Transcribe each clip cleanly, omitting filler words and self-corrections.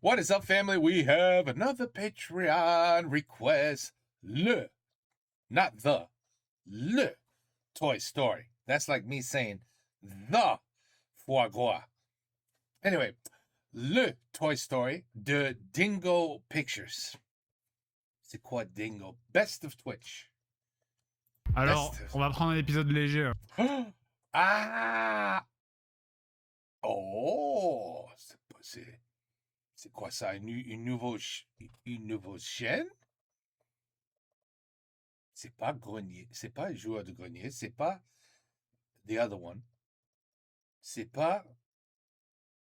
What is up, family? We have another Patreon request. Not the, Toy Story. That's like me saying the foie gras. Anyway, le Toy Story de Dingo Pictures. C'est quoi Dingo? Best of Twitch. Alors, on va prendre un épisode léger. Ah! Oh! C'est quoi ça? Une nouvelle chaîne? C'est pas Grenier. C'est pas Joueur de Grenier. C'est pas the other one. C'est pas...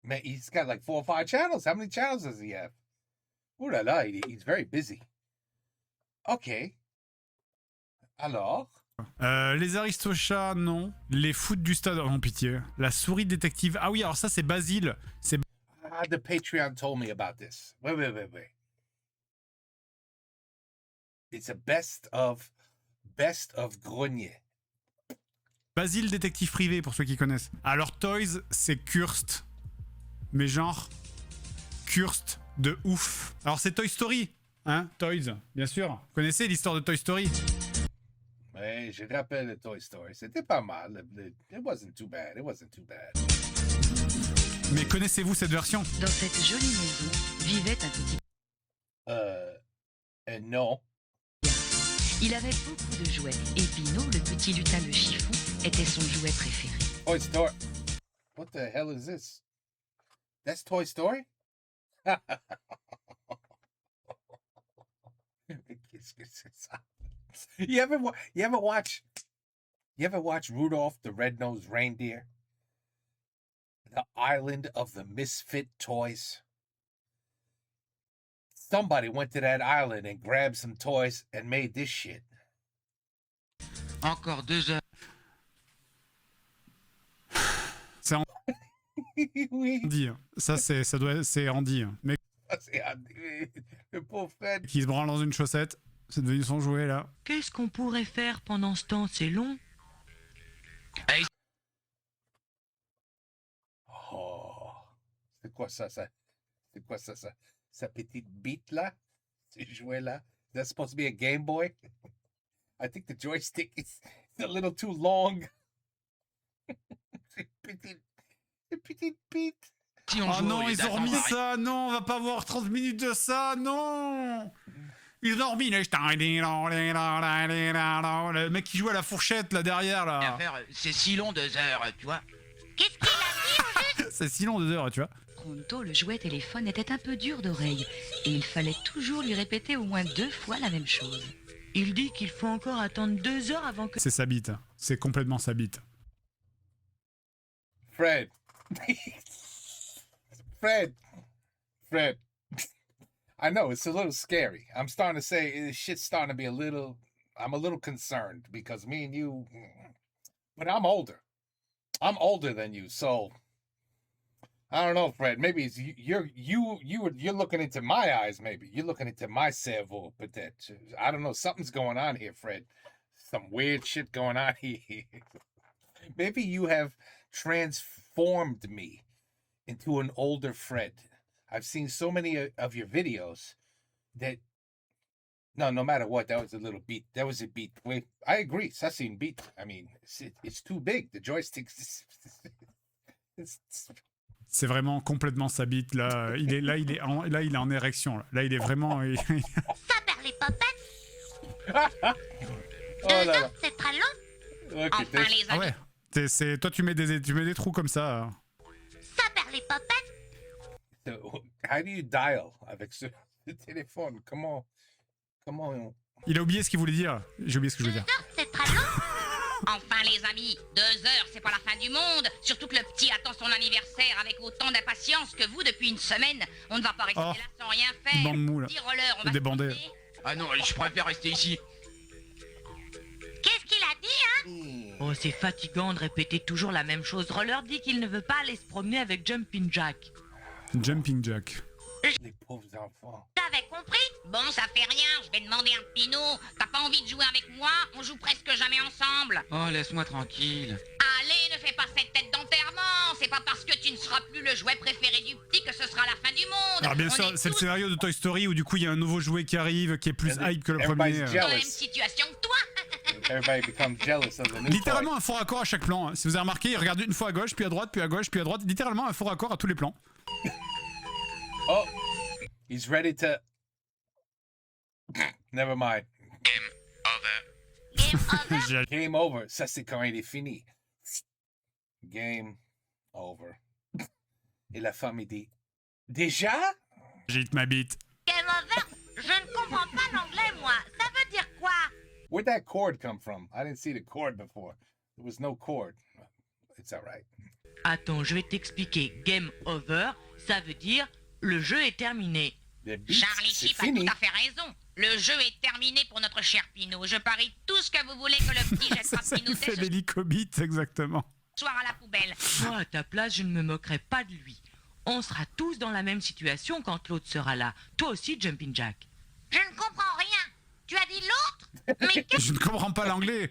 Man, he's got like 4 or 5 channels. How many channels does he have? Ooh là là, he's very busy. Ok. Alors? Les Aristochats, non. Les foot du stade, oh non, pitié. La souris détective. Ah oui, alors ça, c'est Basile. C'est... The Patreon told me about this. Wait. It's a best of Grenier. Basile détective privé, pour ceux qui connaissent. Alors, Toys, c'est Kurst. Mais genre... Kurst de ouf. Alors, c'est Toy Story. Hein, Toys, bien sûr. Vous connaissez l'histoire de Toy Story? Ouais, je rappelle le Toy Story. C'était pas mal. It wasn't too bad. Mais connaissez-vous cette version? Dans cette jolie maison vivait un petit... Non. Il avait beaucoup de jouets et Pino, le petit lutin de chiffon, était son jouet préféré. Toy Story. What the hell is this? That's Toy Story? Qu'est-ce que c'est ça? You ever watch Rudolph the Red-Nosed Reindeer? The Island of the Misfit Toys. Somebody went to that island and grabbed some toys and made this shit. Encore 2 heures. C'est Oui. Andy. Ça, c'est Andy. Mais C'est le pauvre Fred. qui se branle dans une chaussette. C'est devenu son jouet, là. Qu'est-ce qu'on pourrait faire pendant ce temps? C'est long. Oh, c'est quoi ça? C'est quoi ça? Sa petite bite là? Ce jouet là? That's supposed to be a Game Boy? I think the joystick is a little too long. Une petite bite. Si on Oh joue au non, lieu ils ont d'attendre remis Harry- ça. Non, on va pas voir 30 minutes de ça. Non. Ils ont remis le mec qui joue à la fourchette là derrière à là. faire, c'est si long 2 heures, tu vois. Qu'est-ce qu'il a? C'est si long 2 heures, tu vois. Pronto, le jouet téléphone était un peu dur d'oreille et il fallait toujours lui répéter au moins 2 fois la même chose. Il dit qu'il faut encore attendre 2 heures avant que... C'est sa bite. C'est complètement sa bite. Fred. Fred. I know it's a little scary. I'm starting to say this shit's starting to be I'm a little concerned because me and you, but I'm older. I'm older than you, so I don't know, Fred. Maybe it's you're looking into my eyes. Maybe you're looking into my cerveau. But I don't know. Something's going on here, Fred. Some weird shit going on here. Maybe you have transformed me into an older Fred. I've seen so many of your videos that no matter what, that was a little beat. That was a beat. Wait, I agree. Ça c'est une beat. I mean, it's too big. The joystick. C'est vraiment complètement sa bite là. Il est en érection. Là, il est vraiment. Ça perd les popettes. Oh là là. C'est très long. Ok, Enfin, les Ah amis. ouais. Toi, tu mets des trous comme ça. Ça perd les popettes. So, how do you dial avec ce téléphone? Comment Il a oublié ce qu'il voulait dire. J'ai oublié ce que je voulais dire. C'est très long. Enfin les amis, 2 heures, c'est pas la fin du monde. Surtout que le petit attend son anniversaire avec autant d'impatience que vous depuis une semaine. On ne va pas rester Oh, là sans rien faire. bande mou, là. Petit roller, on va Des se bandés. poser. Ah non, je préfère rester ici. Qu'est-ce qu'il a dit, hein? Oh, c'est fatigant de répéter toujours la même chose. Roller dit qu'il ne veut pas aller se promener avec Jumping Jack. Jumping Jack. les pauvres enfants? T'avais compris? Bon, ça fait rien, je vais demander un Pinot. T'as pas envie de jouer avec moi? On joue presque jamais ensemble. Oh, laisse-moi tranquille. Allez, ne ne fais pas cette tête d'enterrement. C'est pas parce que tu ne seras plus le jouet préféré du petit que ce sera la fin du monde. Alors bien On sûr, est c'est le tous scénario de Toy Story où du coup il y a un nouveau jouet qui arrive, qui est plus hype que le premier. Everybody's dans la même jealous. situation que toi. Everybody becomes jealous of the new Littéralement toy. un faux raccord à chaque plan. Hein. Si vous avez remarqué, il regarde une fois à gauche, puis à droite, puis à gauche, puis à droite. Littéralement un faux raccord à tous les plans. Oh, he's ready to. Never mind. Game over. J'ai- Game over. Ça, c'est quand il est fini. Game over. Et la femme, il dit déjà? J'ai hit ma bite. Game over. Je ne comprends pas l'anglais, moi. Ça veut dire quoi? Where'd that cord come from? I didn't see the cord before. There was no cord. It's all right. Attends, je vais t'expliquer. Game over, ça veut dire le jeu est terminé. The beat, Charlie c'est Chip a fini. tout à fait raison. Le jeu est terminé pour notre cher Pinot. Je parie tout ce que vous voulez que le petit jettera Ça Pinot lui fait ce l'hélicobite, exactement. soir à la poubelle. Moi, à ta place, je ne me moquerai pas de lui. On sera tous dans la même situation quand l'autre sera là. Toi aussi, Jumping Jack. Je ne comprends rien. Tu as dit l'autre? Mais Je ne comprends pas l'anglais.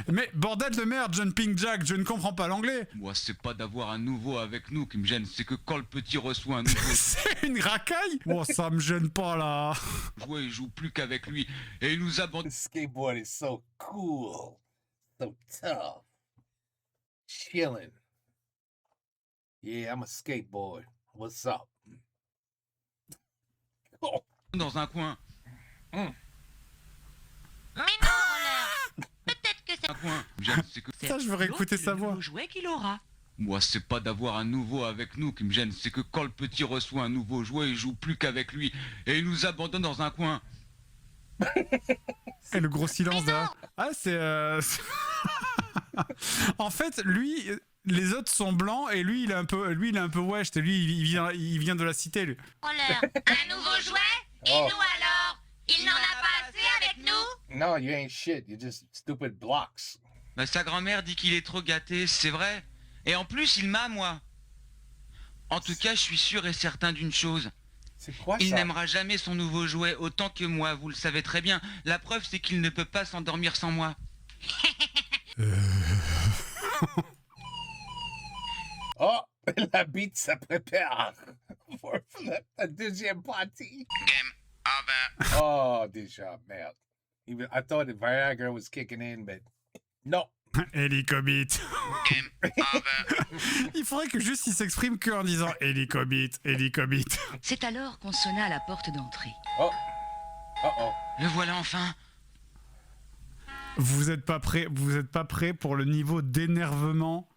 Mais bordel de merde, Jumping Jack, je ne comprends pas l'anglais. Moi, c'est pas d'avoir un nouveau avec nous qui me gêne, c'est que quand le petit reçoit un nouveau C'est une racaille. Bon, ça me gêne pas là. jouet, il joue plus qu'avec lui. Et il nous abandonne. The skateboard is so cool. So tough. Chilling. Yeah, I'm a skateboard. What's up? Oh. Dans un coin. Mais non, Roller. Peut-être que c'est... Un coin. J'aime, c'est que Ça, je veux réécouter L'autre, sa le voix. nouveau jouet qu'il aura. moi, c'est pas d'avoir un nouveau avec nous qui me gêne, c'est que quand le petit reçoit un nouveau jouet, il joue plus qu'avec lui. Et il nous abandonne dans un coin. Et le gros silence derrière. Ah, c'est. En fait, lui, les autres sont blancs et lui, il est un peu wesh. Et lui, il vient de la cité, lui. Roller. Un nouveau jouet? Et Oh. nous alors? Il n'en a pas assez avec nous? No, you ain't shit. You're just stupid blocks. Bah, sa grand-mère dit qu'il est trop gâté, c'est vrai. Et en plus, il m'a, moi. En tout cas, je suis sûr et certain d'une chose. C'est quoi Il ça? n'aimera jamais son nouveau jouet autant que moi, vous le savez très bien. La preuve, c'est qu'il ne peut pas s'endormir sans moi. Oh, la bite se prépare pour la deuxième partie. Game over. Oh, déjà, merde. Even I thought the Viagra was kicking in, but no. Hélicobite. Game over. Il faudrait que juste il s'exprime que en disant hélicobite, hélicobite. C'est alors qu'on sonna à la porte d'entrée. Oh. Uh-oh. Le voilà enfin. Vous êtes pas prêt pour le niveau d'énervement,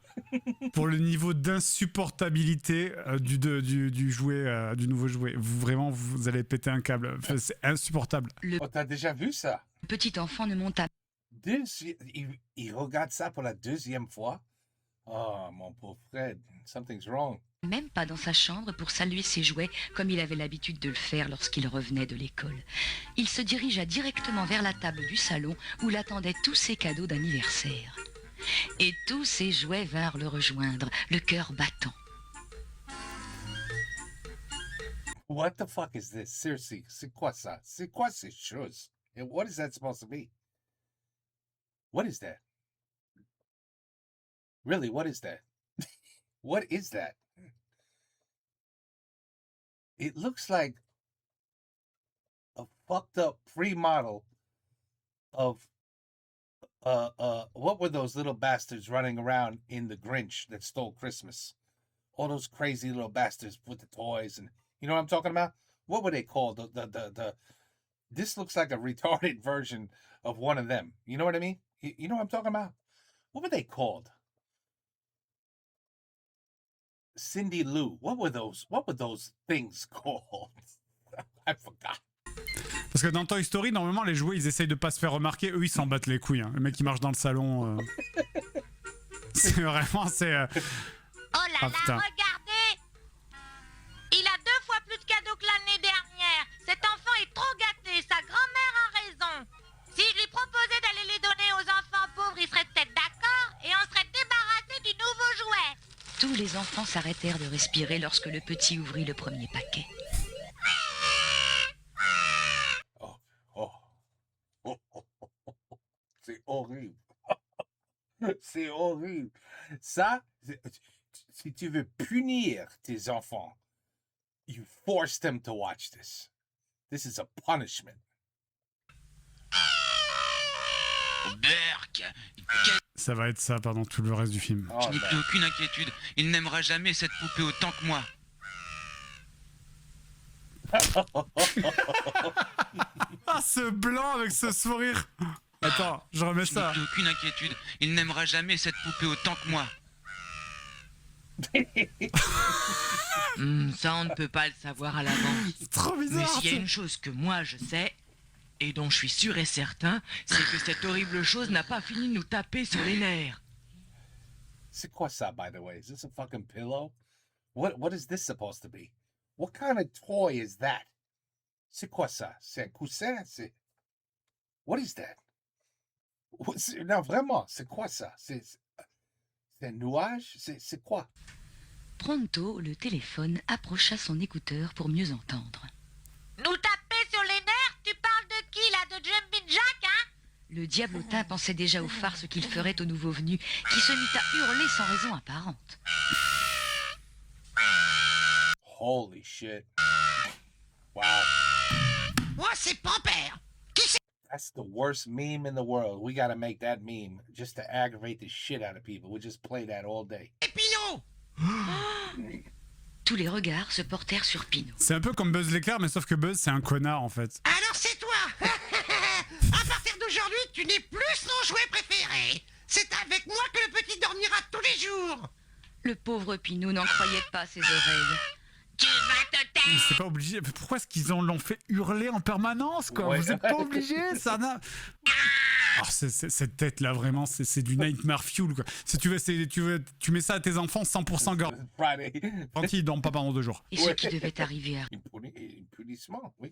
pour le niveau d'insupportabilité du jouet, du nouveau jouet. Vous allez péter un câble. Enfin, c'est insupportable. Oh, t'as déjà vu ça? Le petit enfant ne monta Il regarde ça pour la deuxième fois? Oh, mon pauvre Fred, something's wrong. même pas dans sa chambre pour saluer ses jouets comme il avait l'habitude de le faire lorsqu'il revenait de l'école. Il se dirigea directement vers la table du salon où l'attendaient tous ses cadeaux d'anniversaire. Et tous ses jouets vinrent le rejoindre, le cœur battant. What the fuck is this? Seriously, c'est quoi ça? C'est quoi ces choses? And what is that supposed to be? What is that? Really, what is that? What is that? It looks like a fucked up pre-model of what were those little bastards running around in The Grinch that stole Christmas? All those crazy little bastards with the toys and you know what I'm talking about? What were they called? This looks like a retarded version of one of them. You know what I mean? You know what I'm talking about? What were they called? Cindy Lou. What were those things called? I forgot. Parce que dans Toy Story, normalement, les jouets, ils essayent de pas se faire remarquer. Eux, ils s'en battent les couilles. Hein. Le mec qui marche dans le salon. C'est vraiment, c'est. Oh là Ah, là, putain. regardez! Il a 2 fois plus de cadeaux que l'année dernière. Cet enfant est trop gâté, sa grand-mère a raison. Si je lui proposais d'aller les donner aux enfants pauvres, il serait peut-être d'accord et on serait débarrassé du nouveau jouet. Tous les enfants s'arrêtèrent de respirer lorsque le petit ouvrit le premier paquet. Oh, oh, oh, oh, oh, oh. C'est horrible. C'est horrible. Ça, si tu veux punir tes enfants, you force them to watch this. This is a punishment. Burke, Ça va être ça pendant tout le reste du film. Oh, je n'ai plus man. aucune inquiétude. Il n'aimera jamais cette poupée autant que moi. Ah, ce blanc avec ce sourire. Attends, je remets Je n'ai ça. plus aucune inquiétude. Il n'aimera jamais cette poupée autant que moi. Ça, on ne peut pas le savoir à l'avance. C'est trop Mais bizarre. s'il y a tu sais. une chose que moi je sais, et dont je suis sûr et certain, c'est que cette horrible chose n'a pas fini de nous taper sur les nerfs. C'est quoi ça, by the way? Is this a fucking pillow? What is this supposed to be? What kind of toy is that? C'est quoi ça? C'est un coussin? C'est... What is that? Non, vraiment, c'est quoi ça? C'est un nuage? C'est quoi? Pronto, le téléphone approcha son écouteur pour mieux entendre. Nous taper sur les nerfs? Tu parles de qui là? De Jumpin' Jack, hein? Le diablotin pensait déjà aux farces qu'il ferait au nouveau venu, qui se mit à hurler sans raison apparente. Holy shit. Wow. Moi, c'est Pampère. That's the worst meme in the world. We gotta make that meme just to aggravate the shit out of people. We just play that all day. Et Pinot. Tous les regards se portèrent sur Pinot. C'est un peu comme Buzz l'éclair, mais sauf que Buzz, c'est un connard en fait. Alors c'est toi. À partir d'aujourd'hui, tu n'es plus son jouet préféré. C'est avec moi que le petit dormira tous les jours. Le pauvre Pinot n'en croyait pas ses oreilles. Tu vas te Mais taire. c'est pas obligé. Pourquoi est-ce qu'ils l'ont fait hurler en permanence, quoi? Ouais. Vous êtes pas obligé, ça n'a. Alors, cette tête-là, vraiment, c'est du Nightmare Fuel, quoi. Si tu veux, tu mets ça à tes enfants 100% gore. Friday. Quand ils dorment pas pendant 2 jours. Et ce qui devait arriver à Punissement. Oui.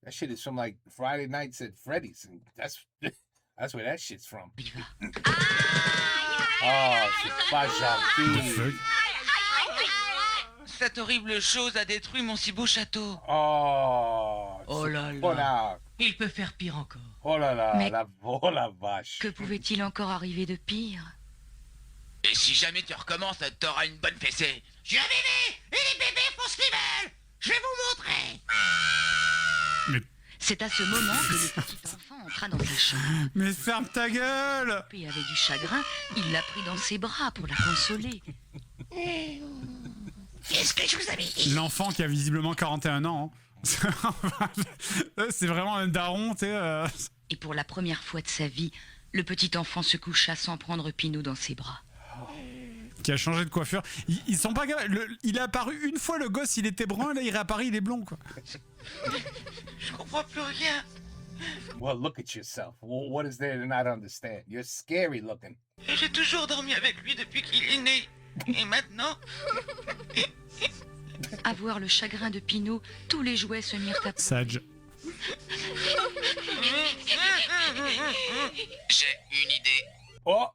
That shit is from like Friday Nights at Freddy's. And that's where that shit's from. arriva. Oh, c'est pas gentil. Fuck. Cette horrible chose a détruit mon si beau château. Oh, Oh là là. connard. Il peut faire pire encore. Oh là là, Mais- oh la vache. Que pouvait-il encore arriver de pire? Et si jamais tu recommences, t'auras une bonne fessée. Je suis un bébé et les bébés font ce qu'ils veulent. Je vais vous montrer. C'est à ce moment que le petit enfant entra dans sa chambre. Mais ferme ta gueule! Et avait du chagrin, il l'a pris dans ses bras pour la consoler. Qu'est-ce que je vous avais dit? L'enfant qui a visiblement 41 ans. Hein. C'est vraiment un daron, tu sais. Et pour la première fois de sa vie, le petit enfant se coucha sans prendre Pinot dans ses bras. Qui a changé de coiffure. Ils sont pas capables. Il est apparu une fois, le gosse, il était brun, là, il réapparaît, il est blond, quoi. Je comprends plus rien. Well, look at yourself. What is there to not understand? You're scary looking. J'ai toujours dormi avec lui depuis qu'il est né. Et maintenant, À voir le chagrin de Pinot, tous les jouets se mirent à... Sage. j'ai une idée. Oh,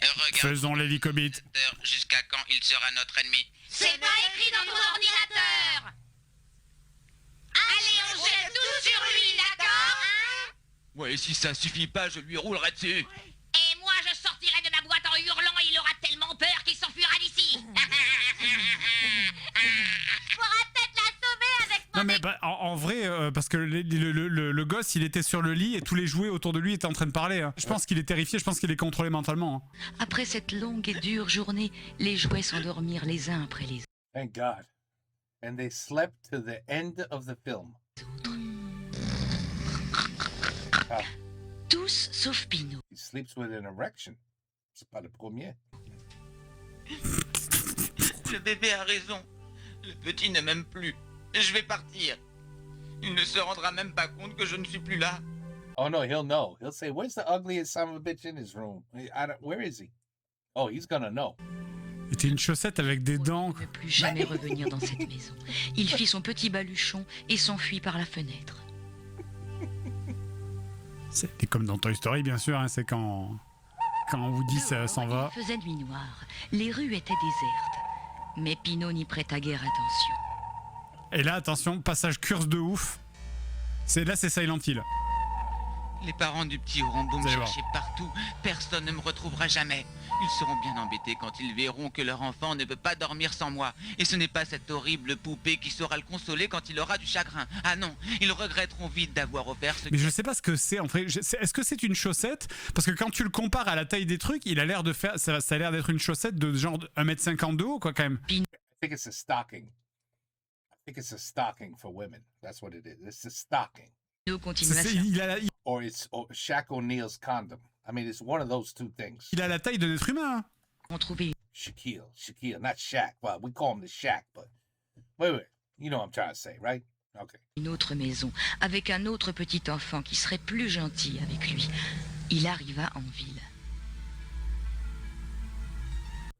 Regarde Faisons l'hélicobite. jusqu'à quand il sera notre ennemi. C'est pas écrit dans ton ordinateur. Allez, on jette tout sur lui, d'accord, hein? Ouais, si ça suffit pas, je lui roulerai dessus. Et moi, je sortirai de ma boîte en hurlant et il aura tellement peur qu'il s'enfuira d'ici. Faudra peut-être la sauver avec mon Non mais bah, en vrai, parce que le gosse, il était sur le lit et tous les jouets autour de lui étaient en train de parler. Hein. Je pense qu'il est terrifié, je pense qu'il est contrôlé mentalement. Hein. Après cette longue et dure journée, les jouets s'endormirent les uns après les thank God. And they slept to the end of the film. autres. Tous sauf Pinot. He sleeps with an erection. C'est pas le premier. Le bébé a raison. Le petit ne m'aime plus. Je vais partir. Il ne se rendra même pas compte que je ne suis plus là. Oh no, he'll know. He'll say, "Where's the ugliest son of a bitch in his room? Where is he?" Oh, he's gonna know. C'était une chaussette avec des dents. Ne plus jamais revenir dans cette maison. Il fit son petit baluchon et s'enfuit par la fenêtre. C'est comme dans Toy Story, bien sûr. Hein, c'est quand Woody s'en va. Il faisait nuit noire. Les rues étaient désertes. Mais Pinot n'y prêta guère attention. Et là, attention, passage curse de ouf. Là, c'est Silent Hill. Les parents du petit auront beau me Vous allez voir. chercher partout, personne ne me retrouvera jamais. Ils seront bien embêtés quand ils verront que leur enfant ne peut pas dormir sans moi. Et ce n'est pas cette horrible poupée qui saura le consoler quand il aura du chagrin. Ah non, ils regretteront vite d'avoir offert ce... Mais je sais pas ce que c'est en fait. Est-ce que c'est une chaussette? Parce que quand tu le compares à la taille des trucs, il a l'air de faire. Ça a l'air d'être une chaussette de genre 1m50 de haut, quoi, quand même. I think it's a stocking. I think it's a stocking for women. That's what it is. It's a stocking. Pino continue à faire Or it's Shaq O'Neal's condom. I mean, it's one of those two things. il a la taille d'un être humain. Hein. en trouver Shaquille, not Shaq. Well, we call him the Shaq, but wait. You know what I'm trying to say, right? Okay. une autre maison avec un autre petit enfant qui serait plus gentil avec lui. Il arriva en ville.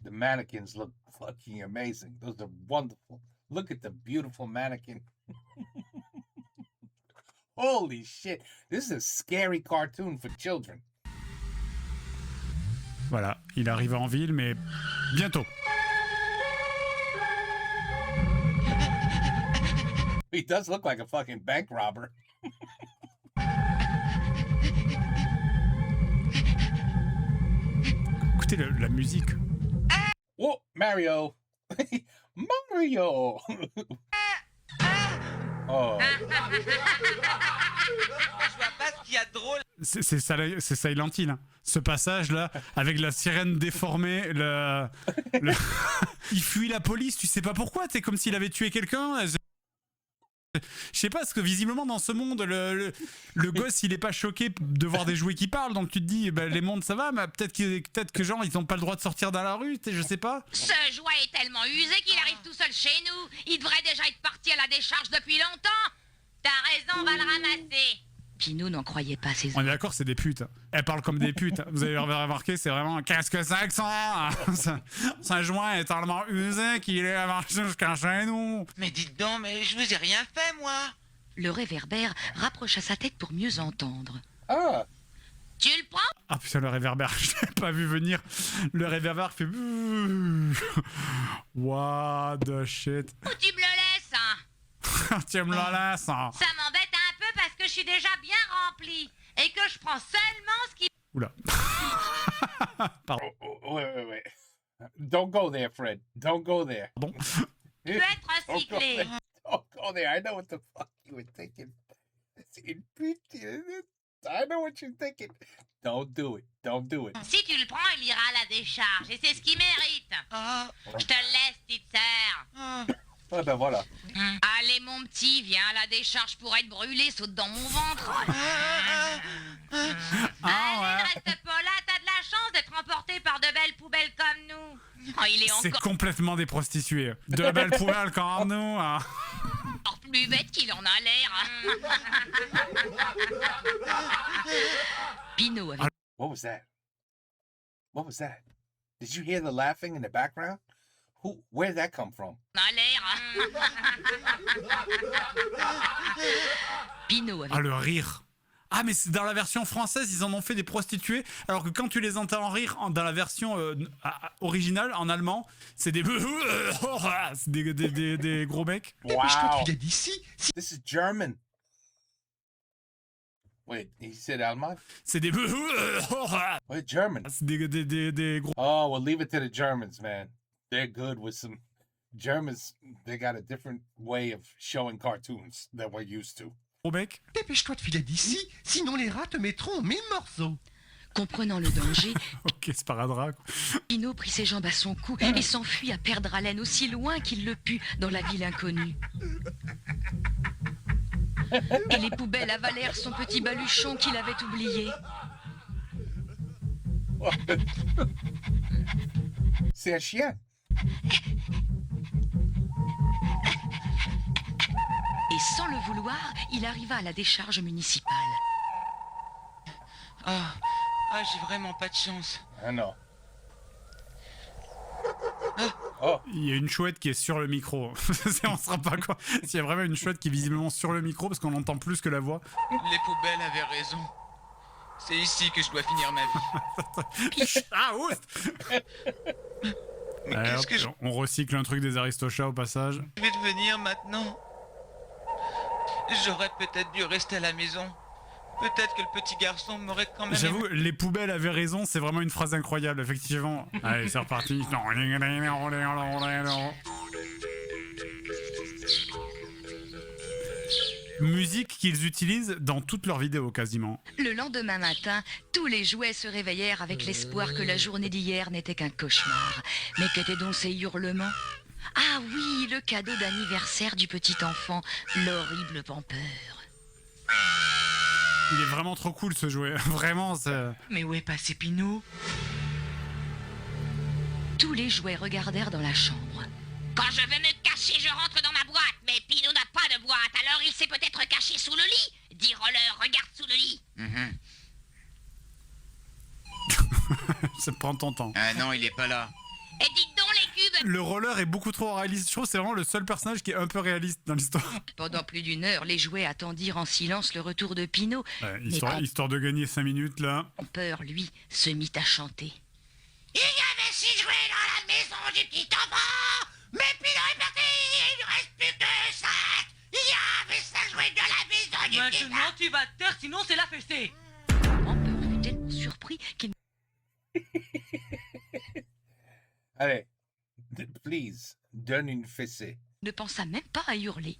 The mannequins look fucking amazing. Those are wonderful. Look at the beautiful mannequin. Holy shit. This is a scary cartoon for children. Voilà, il arrive en ville, mais bientôt. He does look like a fucking bank robber. Écoutez la musique. Whoa, Mario. Mario. Oh. Je vois pas ce qu'il y a de drôle. C'est Silent Hill. Hein. Ce passage-là, avec la sirène déformée, il fuit la police, tu sais pas pourquoi, c'est comme s'il avait tué quelqu'un. Je sais pas, parce que visiblement dans ce monde, le gosse il est pas choqué de voir des jouets qui parlent, donc tu te dis, bah, les mondes ça va, mais peut-être que genre ils ont pas le droit de sortir dans la rue, je sais pas. Ce jouet est tellement usé qu'il arrive tout seul chez nous. Il devrait déjà être parti à la décharge depuis longtemps. T'as raison, on va le ramasser. Pino n'en croyait pas ses On est d'accord, c'est des putes. Elles parlent comme des putes. Vous avez remarqué, c'est vraiment qu'est-ce que c'est que ça? Ce joint est tellement usé qu'il est avancé jusqu'à chez nous. Mais dites donc, mais je vous ai rien fait, moi. Le réverbère rapprocha sa tête pour mieux entendre. Ah. Tu le prends? Ah putain, le réverbère, je l'ai pas vu venir. Le réverbère fait... What the shit. Ou tu me le laisses, hein? Tu me la laisses, hein. Ça m'embête un peu parce que je suis déjà bien rempli et que je prends seulement ce qui... Oula. Pardon. Wait. Don't go there, Fred. Don't go there. Bon. peut être recyclé. Don't go there. I know what the fuck you were thinking. I know what you're thinking. Don't do it. Don't do it. Si tu le prends, il ira à la décharge et c'est ce qu'il mérite. Ah, Je te le laisse, petite sœur. ah. Ah ben voilà. Allez, mon petit, viens à la décharge pour être brûlé, saute dans mon ventre. Allez, ne reste pas là, t'as de la chance d'être emporté par de belles poubelles comme nous. Oh, il est C'est encore complètement des prostituées. De belles poubelles comme nous. Hein. plus bête qu'il en a l'air. Pino avait What was that? What was that? Did you hear the laughing in the background? Where'd that come from? A l'air. Pino avait Ah, le rire. Ah, mais c'est dans la version française, ils en ont fait des prostituées, alors que quand tu les entends rire dans la version originale, en allemand, c'est des... c'est des gros mecs. Wow. Tu l'as dit si. This is German. Wait, he said Allemand? C'est des... What, German? C'est des gros... Oh, well, leave it to the Germans, man. They're good with some... Germans, they got a different way of showing cartoons than we're used to. mecs. Dépêche-toi de filer d'ici, sinon les rats te mettront en mille morceaux. comprenant le danger, Ok, sparadrap. Pino prit ses jambes à son cou et s'enfuit à perdre haleine aussi loin qu'il le put dans la ville inconnue. Et les poubelles avalèrent son petit baluchon qu'il avait oublié. C'est un chien. Et sans le vouloir, il arriva à la décharge municipale. Ah, j'ai vraiment pas de chance. I know. Oh, Il y a une chouette qui est sur le micro. On se rend pas quoi. S'il y a vraiment une chouette qui est visiblement sur le micro parce qu'on entend plus que la voix. Les poubelles avaient raison. C'est ici que je dois finir ma vie. Ah, ouf. Mais Allez, qu'est-ce hop, que je on recycle un truc des Aristochats au passage. vais devenir maintenant? J'aurais peut-être dû rester à la maison. Peut-être que le petit garçon m'aurait quand même... J'avoue, les poubelles avaient raison, c'est vraiment une phrase incroyable, effectivement. Allez, c'est reparti. Musique qu'ils utilisent dans toutes leurs vidéos, quasiment. Le lendemain matin, tous les jouets se réveillèrent avec l'espoir que la journée d'hier n'était qu'un cauchemar. Mais qu'étaient donc ces hurlements? Ah oui, le cadeau d'anniversaire du petit enfant, l'horrible Pamper. Il est vraiment trop cool ce jouet, vraiment. Mais où est passé Pinot? Tous les jouets regardèrent dans la chambre. Quand je veux me cacher, je rentre dans ma boîte. Mais Pinot n'a pas de boîte, alors il s'est peut-être caché sous le lit. Dis Roller, regarde sous le lit. Ça prend ton temps. Ah non, il est pas là. Et dites donc les cubes. Le roller est beaucoup trop réaliste. Je trouve que c'est vraiment le seul personnage qui est un peu réaliste dans l'histoire. Pendant plus d'une heure, les jouets attendirent en silence le retour de Pinot. Ouais, histoire de gagner 5 minutes, là. Pamper, lui, se mit à chanter. Il y avait 6 jouets dans la maison du petit enfant, mais Pinot est parti, il ne reste plus que 5. Il y avait 5 jouets dans la maison du petit enfant. Maintenant tu vas te taire, sinon c'est la fessée. Pamper fut tellement surpris qu'il Allez, please, donne une fessée. ne pensa même pas à hurler.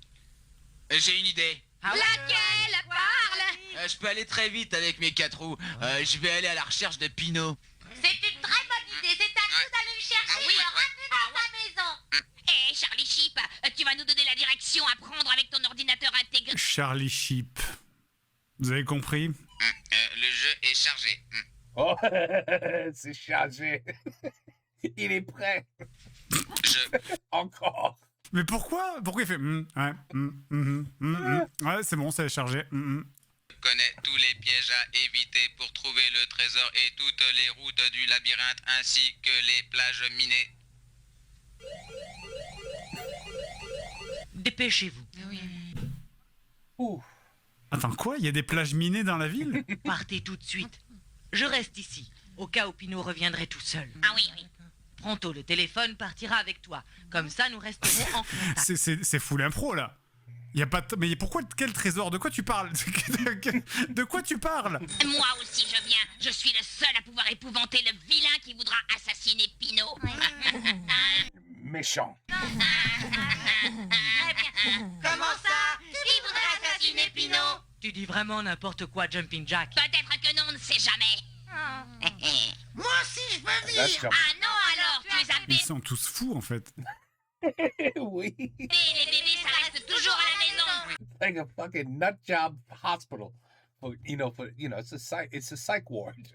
J'ai une idée. Laquelle parle? Je peux aller très vite avec mes 4 roues. Je vais aller à la recherche de Pinot. C'est une très bonne idée. C'est à nous d'aller le chercher et le ramener dans sa maison. Hé, Charlie Chip, tu vas nous donner la direction à prendre avec ton ordinateur intégré. Charlie Sheep. Vous avez compris? Le jeu est chargé. Oh, c'est chargé. Il est prêt. Encore. Mais pourquoi? Pourquoi il fait Ouais, c'est bon, ça est chargé. Je connais tous les pièges à éviter pour trouver le trésor et toutes les routes du labyrinthe ainsi que les plages minées. Dépêchez-vous. Ouh. Attends, quoi? Il y a des plages minées dans la ville? Partez tout de suite. Je reste ici, au cas où Pinot reviendrait tout seul. Ah oui, oui. Pronto, le téléphone partira avec toi. Comme ça, nous resterons en contact. C'est full impro, là. Y a pas Mais pourquoi? Quel trésor? De quoi tu parles? De quoi tu parles? Moi aussi, je viens. Je suis le seul à pouvoir épouvanter le vilain qui voudra assassiner Pinot. Méchant. Comment ça? Qui voudrait assassiner Pinot? Tu dis vraiment n'importe quoi, Jumping Jack. Peut-être que non, on ne sait jamais. Moi aussi je veux That's venir. jump. Ah non alors, tu es un Ils bébé. sont tous fous, en fait. Oui. Les bébés, ça reste toujours à la maison. Like a fucking nut job hospital. It's a psych ward.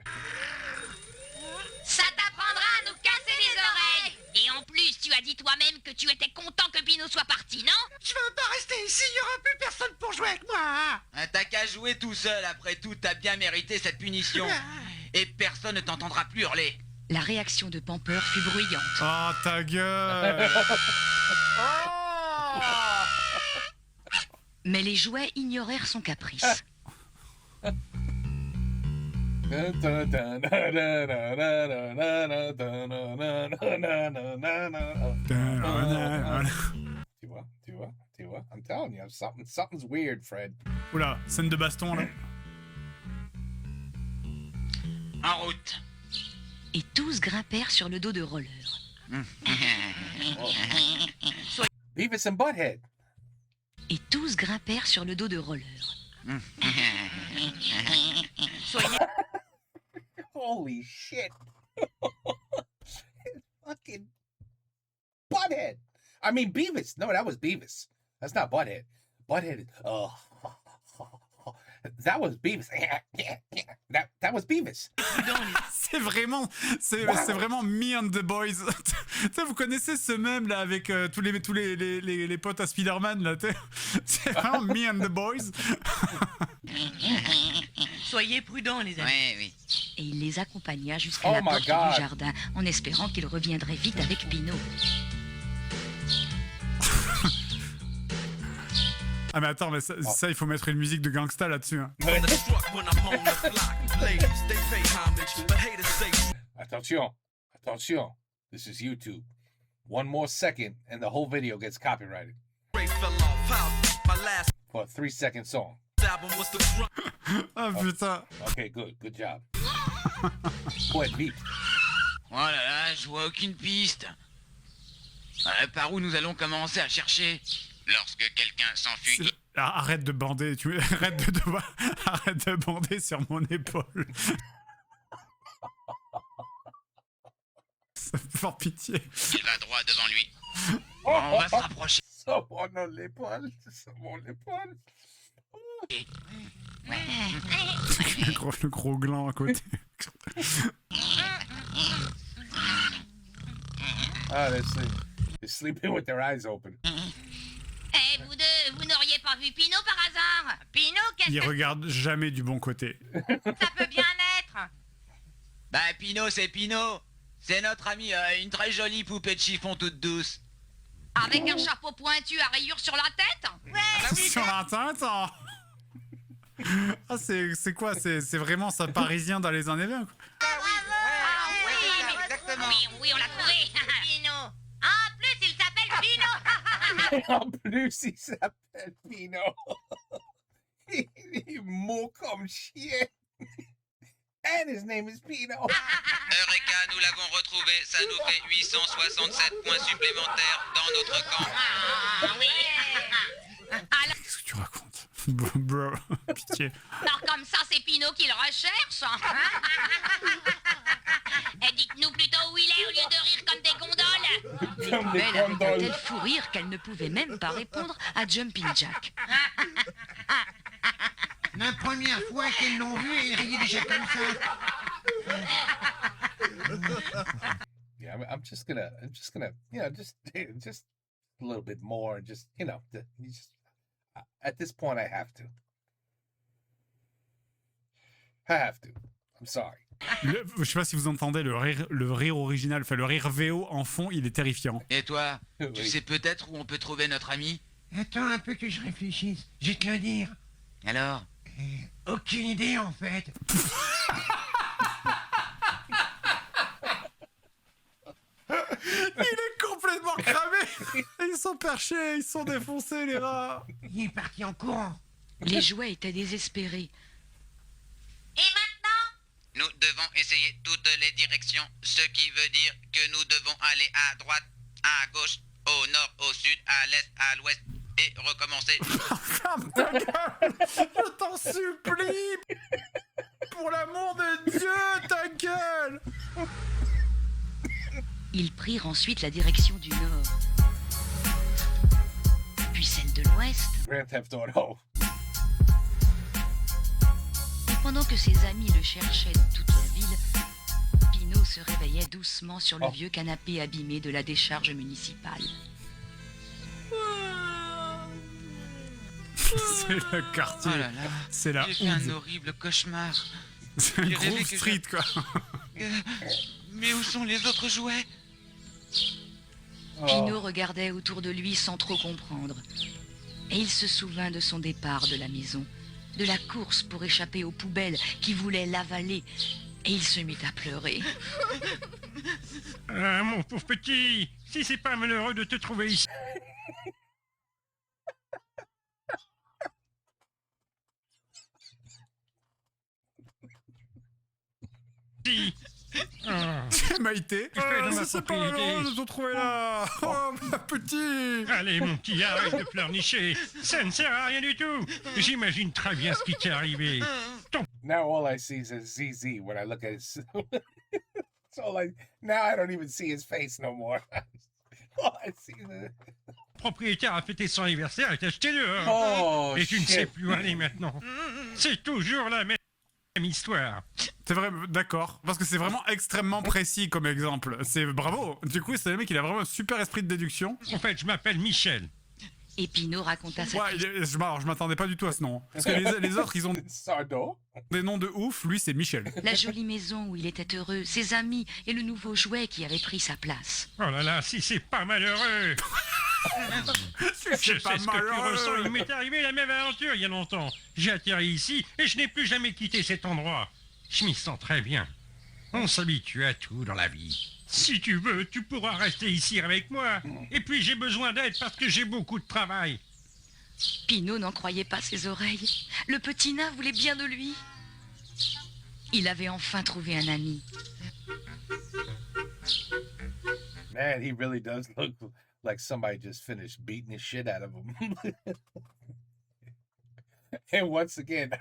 Ça t'apprendra à nous casser les oreilles. Et en plus, tu as dit toi-même que tu étais content que Pinot soit parti, non? Je veux pas rester ici, il y aura plus personne pour jouer avec moi. Hein. T'as qu'à jouer tout seul, après tout, t'as bien mérité cette punition. Et personne ne t'entendra plus hurler. La réaction de Pamper fut bruyante. Oh, ta gueule! Mais les jouets ignorèrent son caprice. Tu vois. I'm telling you, something's weird, Fred. Oula, scène de baston, là. En route. Et tous grimpèrent sur le dos de Roller. Beavis and Butthead. Et tous grimpèrent sur le dos de Roller. Soyez... Holy shit. Fucking Butthead. I mean, Beavis. No, that was Beavis. That's not Butthead. Butthead. Oh. That was Beavis. That was Beavis. C'est vraiment Me and the Boys. Tu sais, vous connaissez ce mème là avec tous les potes à Spider-Man là. C'est vraiment Me and the Boys. Soyez prudents, les amis. Oui, oui. Et il les accompagna jusqu'à Oh la my porte God. du jardin, en espérant qu'il reviendrait vite avec Pinot. Ah mais attends, mais ça il faut mettre une musique de gangsta là-dessus. Hein. Attention. This is YouTube. One more second and the whole video gets copyrighted. For a 3-second song. Ah putain. Okay, good job. Point vite. Oh là là, je vois aucune piste. Par où nous allons commencer à chercher? Lorsque quelqu'un s'enfuit... Arrête de bander, arrête de bander sur mon épaule. Ça me fait fort pitié. Il va droit devant lui. On va se rapprocher. Someone l'épaule. Le gros gland à côté. Ah, they're sleeping with their eyes open. Eh, vous deux, vous n'auriez pas vu Pinot par hasard? Pinot, qu'est-ce Il que regarde jamais du bon côté. ça peut bien être? Bah, Pinot, c'est Pinot. C'est notre ami, une très jolie poupée de chiffon toute douce. Avec un chapeau pointu à rayures sur la tête? Sur la tête, hein. Ah, c'est quoi? C'est vraiment ça parisien dans les années 20, quoi. Oui, on l'a trouvé. Pinot. En plus, il s'appelle Pinot. En plus, il s'appelle Pino. Il est mou comme chien. And his name is Pino. Eureka, nous l'avons retrouvé. Ça nous fait 867 points supplémentaires dans notre camp. Qu'est-ce que tu racontes? Bro, pitié. Alors comme ça, c'est Pinot qui le recherche. Et dites-nous plutôt où il est au lieu de rire comme des gondoles. Comme des Elle avait un gondoles. tel fou rire qu'elle ne pouvait même pas répondre à Jumping Jack. La première fois qu'ils l'ont vu, ils riaient déjà comme ça. Yeah, I'm just gonna, you know, just a little bit more, just, you know, at this point, I have to. I'm sorry. Je sais pas si vous entendez le rire original, enfin le rire VO en fond, il est terrifiant. Et toi, tu Oui. sais peut-être où on peut trouver notre ami? Attends un peu que je réfléchisse. Je vais te le dire. Alors? Aucune idée en fait. Il est complètement cramé. Ils sont perchés, ils sont défoncés, les rats. Il est parti en courant. Les jouets étaient désespérés. Et maintenant? Nous devons essayer toutes les directions, ce qui veut dire que nous devons aller à droite, à gauche, au nord, au sud, à l'est, à l'ouest, et recommencer. Ferme ta gueule. Je t'en supplie. Pour l'amour de Dieu, ta gueule. Ils prirent ensuite la direction du nord, puis celle de l'ouest. Grand Theft Auto. Et pendant que ses amis le cherchaient dans toute la ville, Pinot se réveillait doucement sur le Oh. vieux canapé abîmé de la décharge municipale. C'est le quartier. Oh là là, C'est la j'ai fait un hood. horrible cauchemar. C'est un j'ai rêvé Grove que Street, quoi. Mais où sont les autres jouets? Pinot regardait autour de lui sans trop comprendre. Et il se souvint de son départ de la maison, de la course pour échapper aux poubelles qui voulaient l'avaler. Et il se mit à pleurer. Ah, mon pauvre petit, si c'est pas malheureux de te trouver ici. Ah, Maïté. dans ma Si c'est pas propriété. malheureux de te trouver là. Oh, ma petite. allez, mon petit, arrête de pleurnicher. Ça ne sert à rien du tout. J'imagine très bien ce qui t'est arrivé. Now all I see is a ZZ when I look at his. Now I don't even see his face no more. All I see is Le propriétaire a fêté son anniversaire et t'a jeté dehors. Oh, Et tu ne sais shit. plus où aller maintenant. C'est toujours la même histoire. C'est vrai, d'accord. Parce que c'est vraiment extrêmement précis comme exemple. C'est bravo. Du coup, c'est le mec, il a vraiment un super esprit de déduction. En fait, je m'appelle Michel. Et Pinot raconta sa Ouais, je m'attendais pas du tout à ce nom. Parce que les autres, ils ont Sardo? des noms de ouf. Lui, c'est Michel. la jolie maison où il était heureux, ses amis et le nouveau jouet qui avait pris sa place. Oh là là, si c'est pas malheureux. Je sais ce que tu ressens, il m'est arrivé la même aventure il y a longtemps. J'ai atterri ici et je n'ai plus jamais quitté cet endroit. Je m'y sens très bien. On s'habitue à tout dans la vie. Si tu veux, tu pourras rester ici avec moi. Et puis j'ai besoin d'aide parce que j'ai beaucoup de travail. Pinot n'en croyait pas ses oreilles. Le petit nain voulait bien de lui. Il avait enfin trouvé un ami. Man, he really does look like somebody just finished beating the shit out of him. And once again,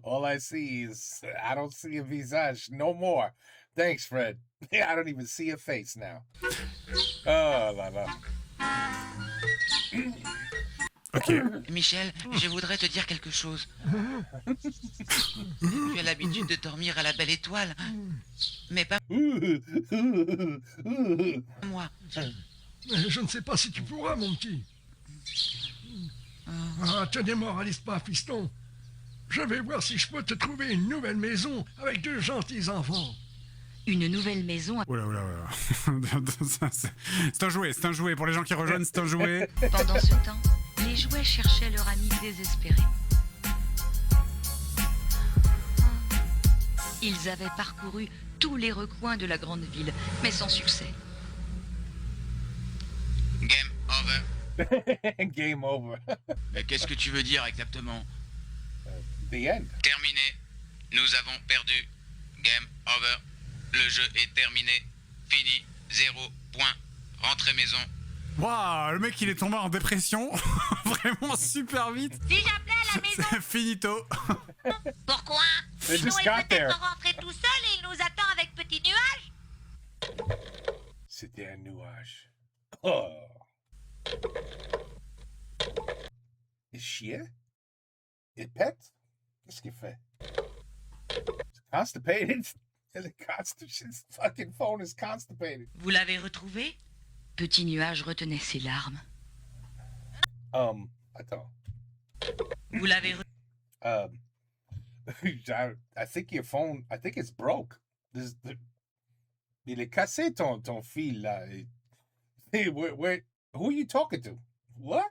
all I see is I don't see a visage no more. Thanks, Fred. I don't even see a face now. Oh là là. Ok. Michel, je voudrais te dire quelque chose. Tu as l'habitude de dormir à la belle étoile, mais pas moi. Je ne sais pas si tu pourras, mon petit. Ah, te démoralise pas, fiston. Je vais voir si je peux te trouver une nouvelle maison avec deux gentils enfants. Une nouvelle maison. Oula, oula, oula. C'est un jouet. Pour les gens qui rejoignent, c'est un jouet. Pendant ce temps, les jouets cherchaient leur ami désespéré. Ils avaient parcouru tous les recoins de la grande ville, mais sans succès. Game over. Game over. Mais qu'est-ce que tu veux dire exactement? The end. Terminé. Nous avons perdu. Game over. Le jeu est terminé. Fini. 0 point. Rentrez maison. Waouh, le mec il est tombé en dépression. Vraiment super vite. Si j'appelais à la maison, C'est finito. pourquoi? They Sinon, just il got peut there. être rentré tout seul et il nous attend avec petit nuage. C'était un nuage. Oh. Is she it? It pet? Qu'est-ce qu'il fait? It's constipated? His fucking phone is constipated. Vous l'avez retrouvé? Petit nuage retenait ses larmes. Attends. Vous l'avez I think your phone, I think it's broke. Il est cassé ton fil là. Hey, who are you talking to? What?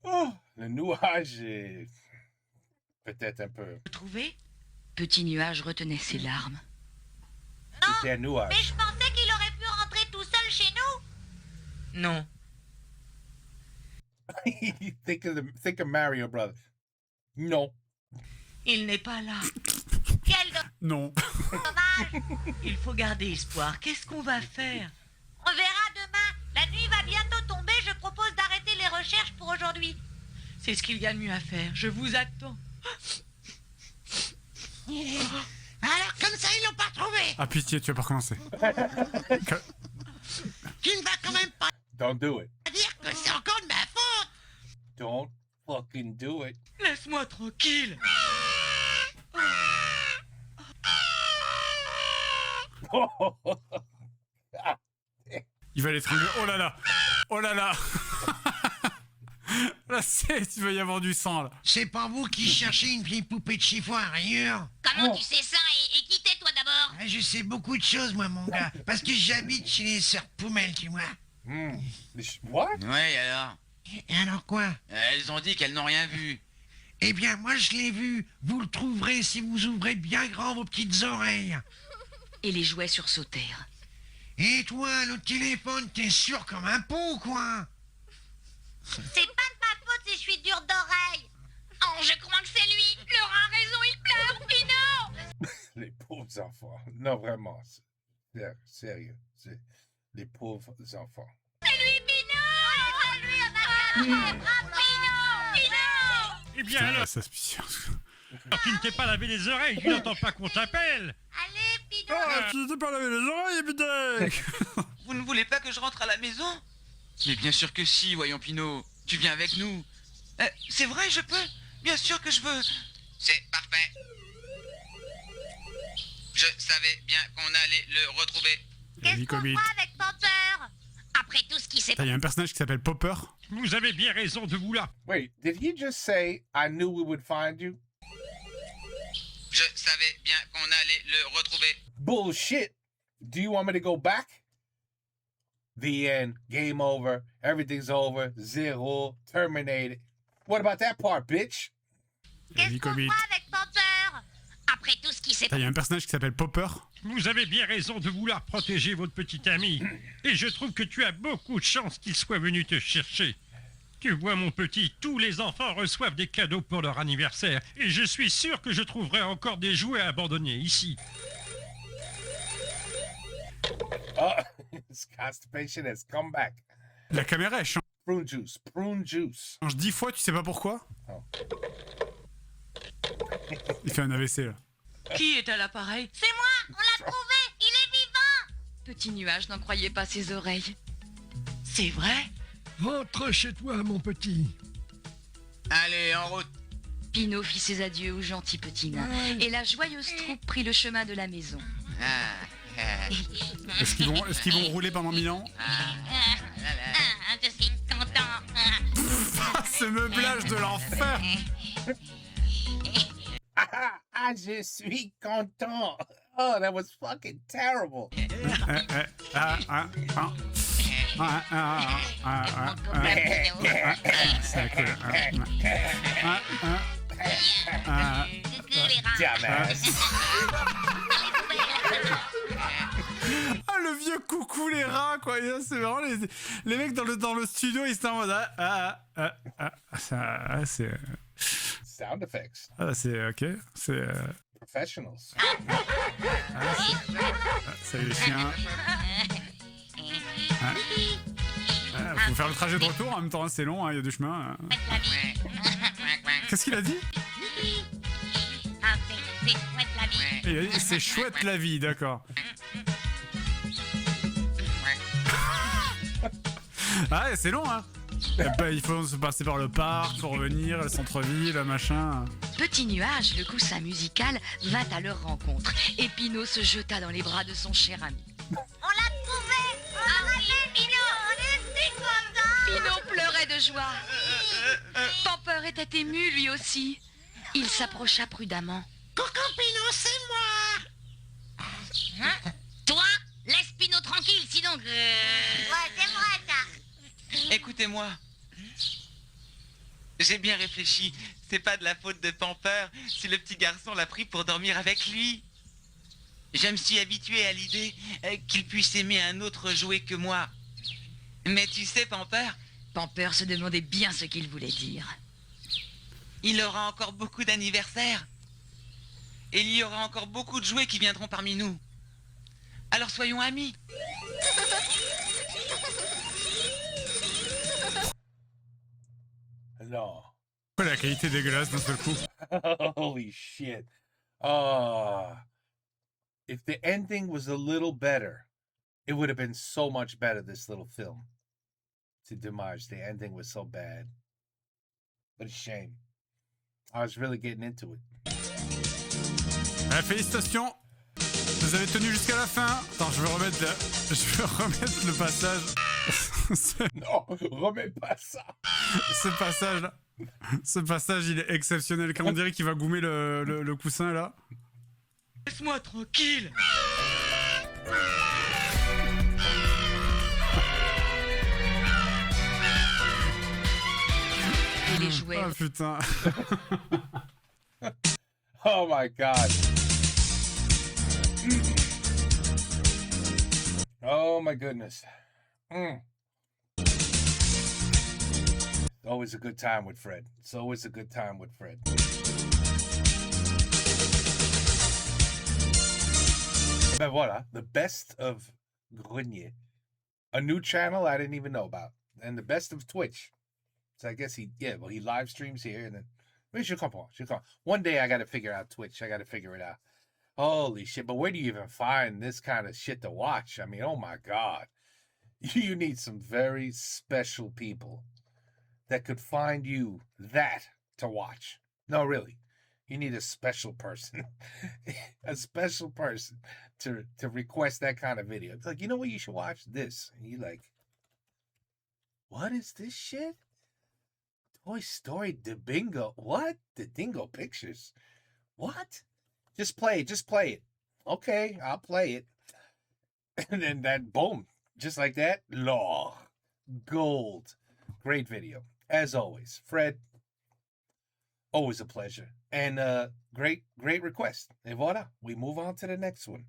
Oh, le nuage est peut-être un peu. retrouvé? Petit nuage retenait ses larmes. C'était un Mais nuage. je pensais qu'il aurait pu rentrer tout seul chez nous. Non. think of Mario Brothers. Non. Il n'est pas là. Quel Non. dommage. Il faut garder espoir. Qu'est-ce qu'on va faire? On verra demain. La nuit va bientôt tomber. Je propose d'arrêter les recherches pour aujourd'hui. C'est ce qu'il y a de mieux à faire. Je vous attends. Alors comme ça, ils l'ont pas trouvé. Ah pitié, tu vas pas recommencer. Tu ne vas quand même pas Don't do it. dire que c'est encore de ma faute. Don't fucking do it. Laisse-moi tranquille. Il va l'étrangler. Oh là là. Oh là là. Là, il va y avoir du sang là. C'est pas vous qui cherchez une vieille poupée de chiffon à rayures. Comment tu sais ça et qui t'es toi d'abord? Ah, je sais beaucoup de choses, moi, mon gars. Parce que j'habite chez les sœurs Poumelles, tu vois. What? Ouais, alors? Et alors quoi? Elles ont dit qu'elles n'ont rien vu. Eh bien, moi, je l'ai vu. Vous le trouverez si vous ouvrez bien grand vos petites oreilles. Et les jouets sursautèrent. Et toi, le téléphone, t'es sûr comme un pot, quoi? C'est pas de ma faute si je suis dur d'oreille. Oh, je crois que c'est lui. Laurent a raison, il pleure, Pinot. Les pauvres enfants. Non, vraiment. Sérieux. C'est les pauvres enfants. C'est lui, Pinot. Eh bien Putain, alors, ça suspicieux. tu ne t'es pas lavé les oreilles, tu n'entends pas qu'on t'appelle. Allez, Pinot. Ah, tu t'es pas lavé les oreilles, putain. Vous ne voulez pas que je rentre à la maison? Mais bien sûr que si, voyons Pinot. Tu viens avec nous. C'est vrai, je peux. Bien sûr que je veux. C'est parfait. Je savais bien qu'on allait le retrouver. Qu'est-ce qu'on Covid. fera avec Panther? Après tout ce qui s'est Il y a un personnage qui s'appelle Popper. Vous avez bien raison de vouloir. Wait, did he just say, I knew we would find you? Je savais bien qu'on allait le retrouver. Bullshit. Do you want me to go back? The end. Game over. Everything's over. Zero. Terminated. What about that part, bitch? Qu'est-ce qu'on Covid. fera avec Panther? Après tout ce qui s'est Il y a un personnage qui s'appelle Popper. Vous avez bien raison de vouloir protéger votre petit ami. Et je trouve que tu as beaucoup de chance qu'il soit venu te chercher. Tu vois, mon petit, tous les enfants reçoivent des cadeaux pour leur anniversaire. Et je suis sûr que je trouverai encore des jouets abandonnés ici. Oh, his constipation has come back. La caméra, elle change Prune juice, prune juice. 10 fois, tu sais pas pourquoi? Oh. Il fait un AVC, là. Qui est à l'appareil? C'est moi, on l'a trouvé, il est vivant. Petit Nuage n'en croyait pas ses oreilles. C'est vrai? Rentre chez toi, mon petit. Allez, en route. Pinot fit ses adieux au gentil petit nain, et la joyeuse troupe prit le chemin de la maison. Est-ce qu'ils vont rouler pendant 1000 ans? Je suis content. Ce meublage de l'enfer! Je suis content. Oh, that was fucking terrible. C'est cool. Dumbass. Ah, le vieux coucou les rats, quoi. Et là, c'est vraiment les mecs dans le studio, ils sont en mode c'est Sound effects. c'est ok, c'est Professionals. c'est les chiens. Faut faire le trajet de retour en même temps, c'est long, il y a du chemin. Qu'est-ce qu'il a dit? Il a dit c'est chouette la vie, d'accord. Ah ouais, c'est long, hein. Il faut se passer par le parc, faut revenir, le centre-ville, le machin. Petit Nuage, le coussin musical, vint à leur rencontre, et Pinot se jeta dans les bras de son cher ami. On l'a trouvé. Pinot, on est si contents. Pinot pleurait de joie. Pamper était ému lui aussi. Il s'approcha prudemment. Coucou Pinot, c'est moi. Toi, laisse Pinot tranquille, sinon... Ouais, c'est vrai ça. Écoutez-moi. J'ai bien réfléchi. C'est pas de la faute de Pamper si le petit garçon l'a pris pour dormir avec lui. Je me suis habitué à l'idée qu'il puisse aimer un autre jouet que moi. Mais tu sais, Pamper, Pamper se demandait bien ce qu'il voulait dire. il aura encore beaucoup d'anniversaires. Et il y aura encore beaucoup de jouets qui viendront parmi nous. Alors soyons amis. No. Pourquoi la qualité dégueulasse d'un seul coup? Holy shit. If the ending was a little better, it would have been so much better, this little film. To Dimage, the ending was so bad. What a shame. I was really getting into it. Félicitations. Vous avez tenu jusqu'à la fin. Attends, je vais remettre le passage. Non, remets pas ça. Ce passage, il est exceptionnel. Comment on dirait qu'il va goumer le coussin là. Laisse-moi tranquille. Et les jouets. Oh putain. Oh my god. Oh my goodness. Always a good time with Fred. It's always a good time with Fred. Ben voilà, the best of Grenier. A new channel I didn't even know about. And the best of Twitch. So I guess he live streams here and then. Je comprends. One day I got to figure out Twitch. I got to figure it out. Holy shit. But where do you even find this kind of shit to watch? I mean, oh my God. You need some very special people that could find you that to watch. No, really. You need a special person. A special person to request that kind of video. It's like, you know what? You should watch this. And you're like, what is this shit? Toy Story the Bingo. What? The Dingo Pictures. What? Just play it. Okay, I'll play it. And then that, boom. Just like that. Law. Gold. Great video. As always. Fred. Always a pleasure. And great request. And voilà. We move on to the next one.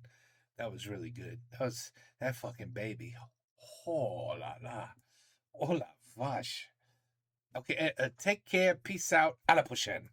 That was really good. That fucking baby. Oh la la. Oh la vache. Ok, take care, peace out, à la prochaine.